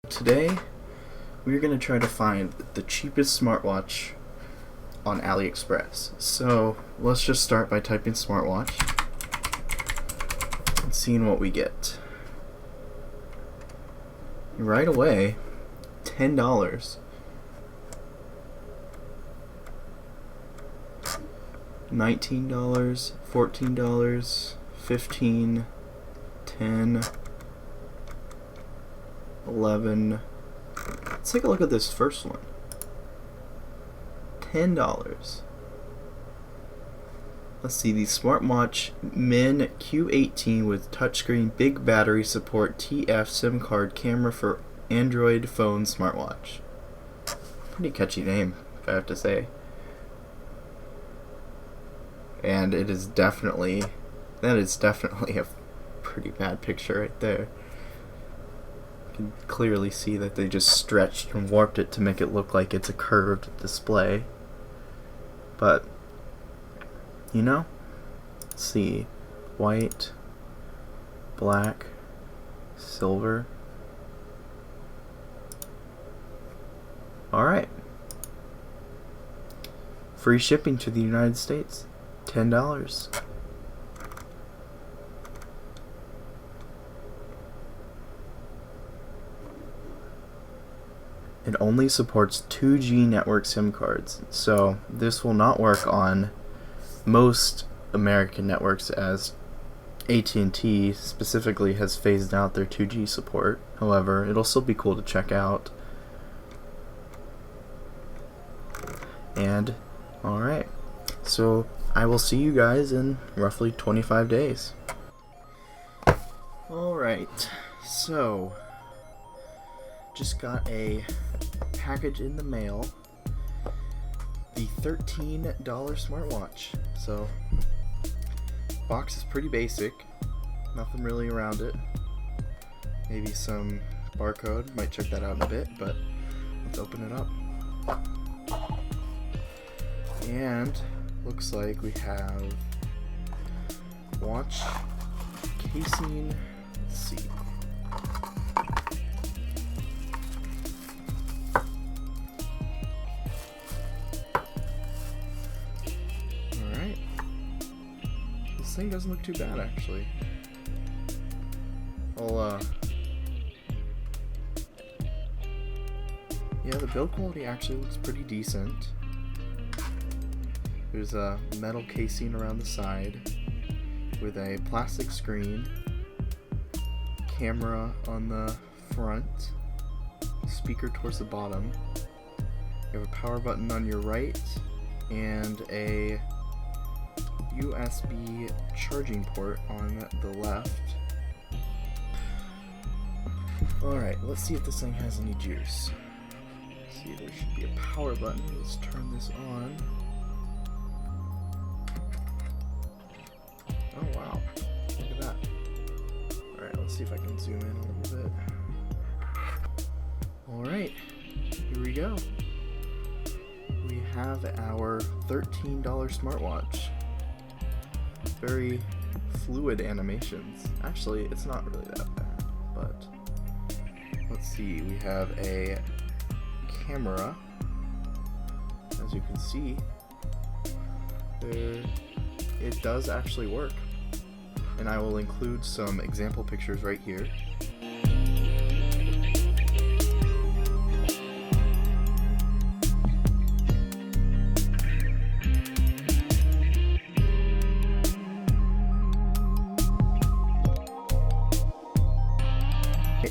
Today, we're going to try to find the cheapest smartwatch on AliExpress. So, let's just start by typing smartwatch and seeing what we get. Right away, $10. $19, $14, $15, $10, $11. Let's take a look at this first one. $10. Let's see, the Smartwatch Min Q18 with touchscreen, big battery support, TF SIM card, camera for Android phone smartwatch. Pretty catchy name, if I have to say. And that is definitely a pretty bad picture right there. You can clearly see that they just stretched and warped it to make it look like it's a curved display. But, you know, let's see, white, black, silver. Alright. Free shipping to the United States. $10. It only supports 2G network SIM cards, so this will not work on most American networks, as AT&T specifically has phased out their 2G support. However, it'll still be cool to check out. And alright, so I will see you guys in roughly 25 days. Alright, so just got a package in the mail. The $13 smartwatch. So, box is pretty basic. Nothing really around it. Maybe some barcode. Might check that out in a bit, but let's open it up. And looks like we have watch casing. Let's see. Alright. This thing doesn't look too bad, actually. Yeah, the build quality actually looks pretty decent. There's a metal casing around the side with a plastic screen, camera on the front, speaker towards the bottom. You have a power button on your right and a USB charging port on the left. Alright, let's see if this thing has any juice. See, there should be a power button. Let's turn this on. Oh wow, look at that. Alright, let's see if I can zoom in a little bit. Alright, here we go. We have our $13 smartwatch. Very fluid animations. Actually, it's not really that bad, but let's see, we have a camera. As you can see, it does actually work. And I will include some example pictures right here.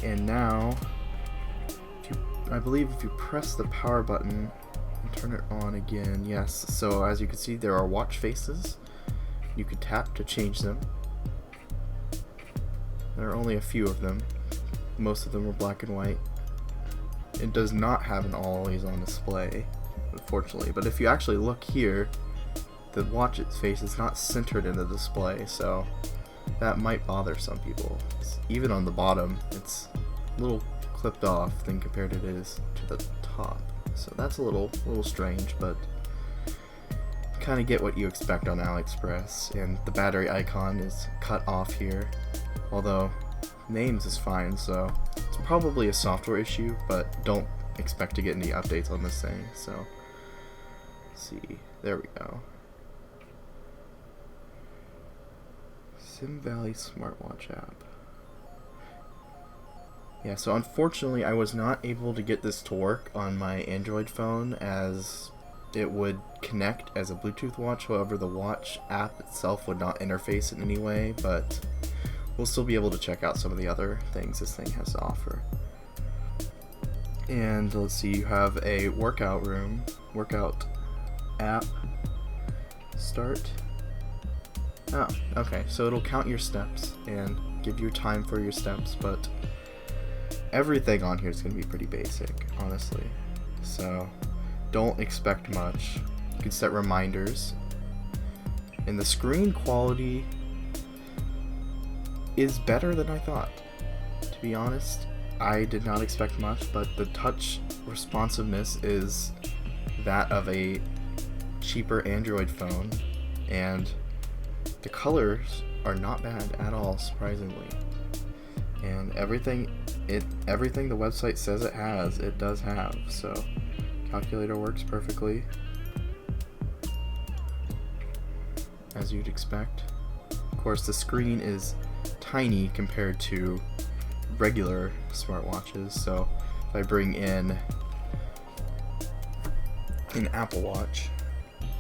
And now, I believe if you press the power button and turn it on again, yes. So as you can see, there are watch faces. You can tap to change them. There are only a few of them. Most of them are black and white. It does not have an always on display, unfortunately. But if you actually look here, the watch face is not centered in the display, so that might bother some people. Even on the bottom, it's a little clipped off than compared it is to the top. So that's a little strange, but kind of get what you expect on AliExpress. And the battery icon is cut off here, although names is fine, so it's probably a software issue, but don't expect to get any updates on this thing. So, let's see, there we go. Sim Valley Smartwatch app. Yeah, so unfortunately I was not able to get this to work on my Android phone, as it would connect as a Bluetooth watch. However, the watch app itself would not interface in any way, but we'll still be able to check out some of the other things this thing has to offer. And let's see, you have a workout app, start. Oh, okay, so it'll count your steps and give you time for your steps, but everything on here is going to be pretty basic, honestly. So don't expect much. You can set reminders. And the screen quality is better than I thought. To be honest, I did not expect much, but the touch responsiveness is that of a cheaper Android phone, and the colors are not bad at all, surprisingly. And everything the website says it does have. So calculator works perfectly, as you'd expect. Of course, the screen is tiny compared to regular smartwatches, so if I bring in an Apple Watch.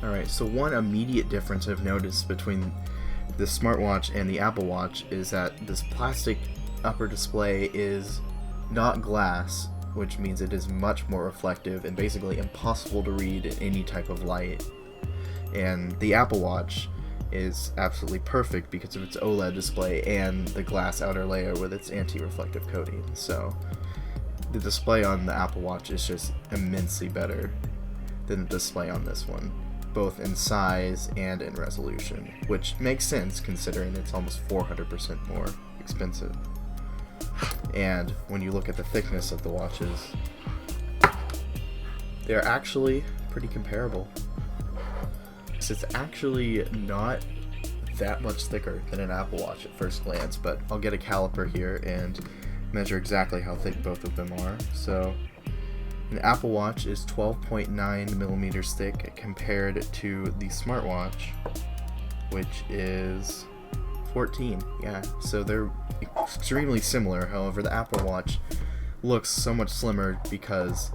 Alright, so one immediate difference I've noticed between the smartwatch and the Apple Watch is that this plastic upper display is not glass, which means it is much more reflective and basically impossible to read in any type of light. And the Apple Watch is absolutely perfect because of its OLED display and the glass outer layer with its anti-reflective coating. So the display on the Apple Watch is just immensely better than the display on this one, both in size and in resolution, which makes sense considering it's almost 400% more expensive. And when you look at the thickness of the watches, they're actually pretty comparable. So it's actually not that much thicker than an Apple Watch at first glance, but I'll get a caliper here and measure exactly how thick both of them are. So an Apple Watch is 12.9 millimeters thick compared to the smartwatch, which is 14. Yeah, so they're extremely similar. However, the Apple Watch looks so much slimmer because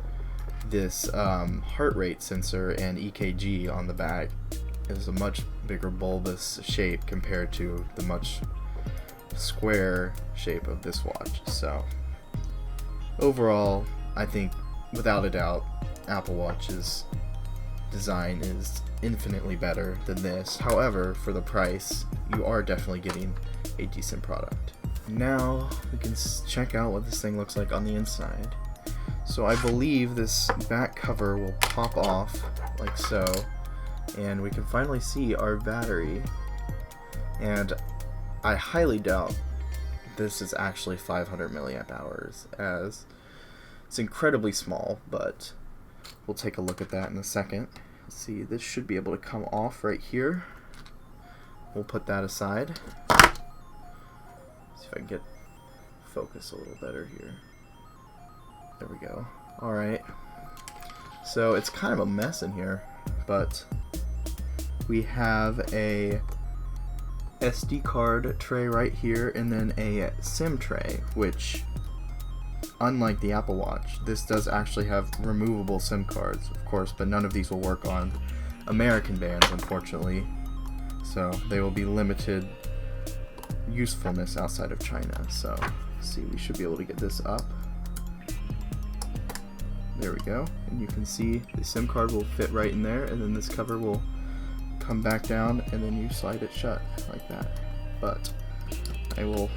this heart rate sensor and EKG on the back is a much bigger bulbous shape compared to the much square shape of this watch. So overall, I think without a doubt Apple Watch's design is infinitely better than this. However, for the price, you are definitely getting a decent product. Now we can check out what this thing looks like on the inside. So I believe this back cover will pop off like so, and we can finally see our battery. And I highly doubt this is actually 500 milliamp hours, as it's incredibly small, but we'll take a look at that in a second. Let's see, this should be able to come off right here. We'll put that aside. See if I can get focus a little better here. There we go. Alright. So it's kind of a mess in here, but we have a SD card tray right here and then a SIM tray, which, unlike the Apple Watch, this does actually have removable SIM cards, of course, but none of these will work on American bands, unfortunately. So they will be limited usefulness outside of China. So let's see, we should be able to get this up. There we go, and you can see the SIM card will fit right in there, and then this cover will come back down, and then you slide it shut like that. But I will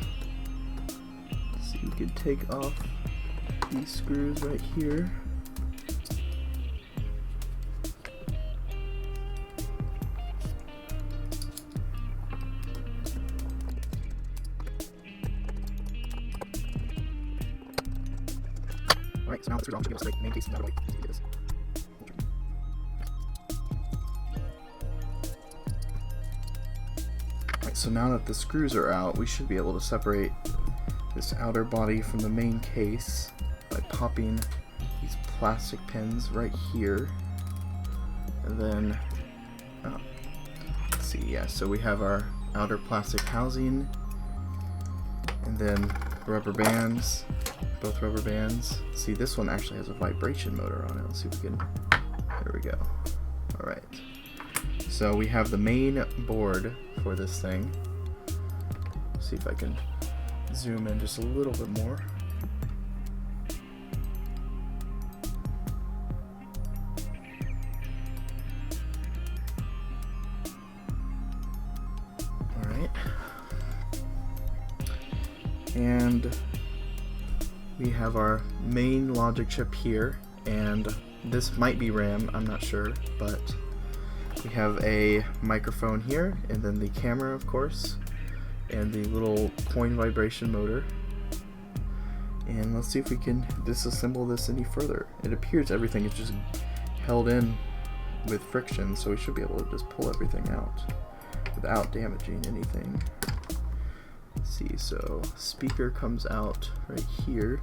see, you can take off these screws right here. Alright, so now the screws are on, should be able to straight main case and other way. Let's do this. Alright, so now that the screws are out, we should be able to separate this outer body from the main case by popping these plastic pins right here. And then, let's see, yeah, so we have our outer plastic housing, and then rubber bands, both rubber bands. See, this one actually has a vibration motor on it. Let's see if we can, there we go. Alright, so we have the main board for this thing. See if I can zoom in just a little bit more. Alright. And we have our main logic chip here, and this might be RAM, I'm not sure, but we have a microphone here, and then the camera, of course, and the little coin vibration motor. And let's see if we can disassemble this any further. It appears everything is just held in with friction, so we should be able to just pull everything out without damaging anything. Let's see, so speaker comes out right here.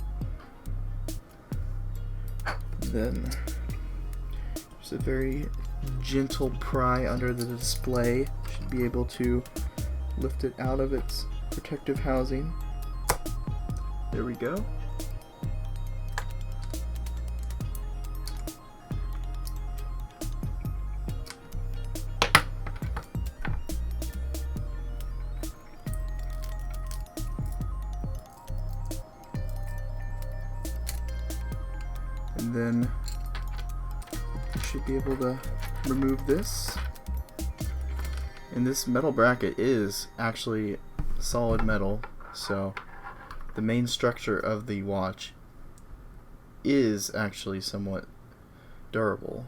Then there's a very gentle pry under the display. Should be able to lift it out of its protective housing. There we go. And then you should be able to remove this. And this metal bracket is actually solid metal, so the main structure of the watch is actually somewhat durable.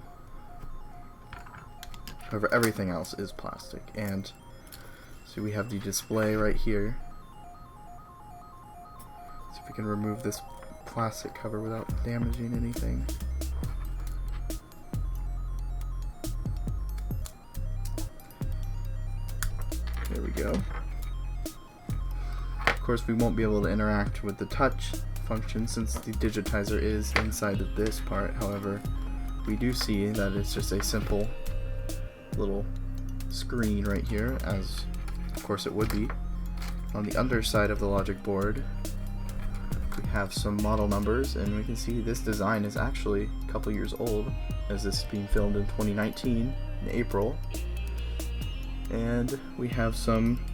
However, everything else is plastic. And so we have the display right here. See if we can remove this plastic cover without damaging anything. There we go. Of course, we won't be able to interact with the touch function since the digitizer is inside of this part. However, we do see that it's just a simple little screen right here, as of course it would be. On the underside of the logic board, we have some model numbers, and we can see this design is actually a couple years old, as this is being filmed in 2019 in April. And we have some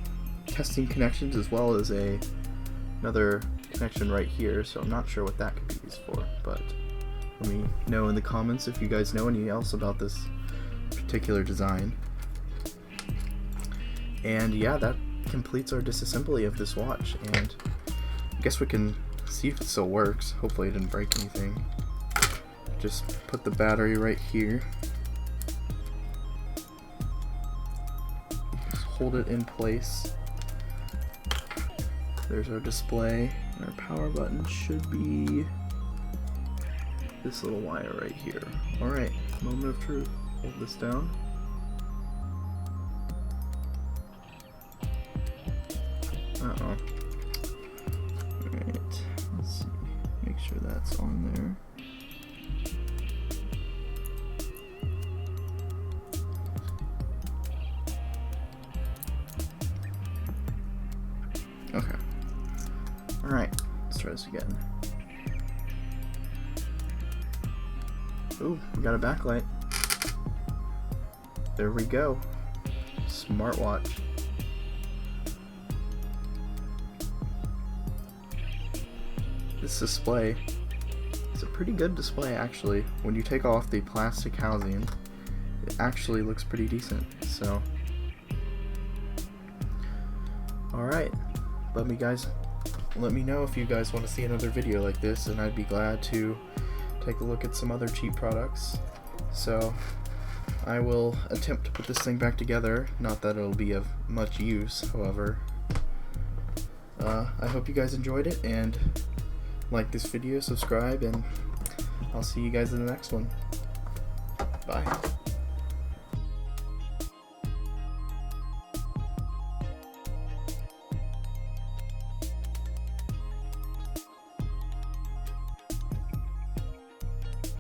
testing connections as well as another connection right here, so I'm not sure what that could be used for, but let me know in the comments if you guys know anything else about this particular design. And yeah, that completes our disassembly of this watch, and I guess we can see if it still works. Hopefully it didn't break anything. Just put the battery right here. Just hold it in place. There's our display, and our power button should be this little wire right here. Alright, moment of truth. Hold this down. Uh-oh. Alright, let's see. Make sure that's on there. Okay. Alright, let's try this again. Ooh, we got a backlight. There we go. Smartwatch. This display is a pretty good display actually. When you take off the plastic housing, it actually looks pretty decent. So, alright. Let me know if you guys want to see another video like this, and I'd be glad to take a look at some other cheap products. So I will attempt to put this thing back together. Not that it'll be of much use, however. I hope you guys enjoyed it, and like this video, subscribe, and I'll see you guys in the next one. Bye.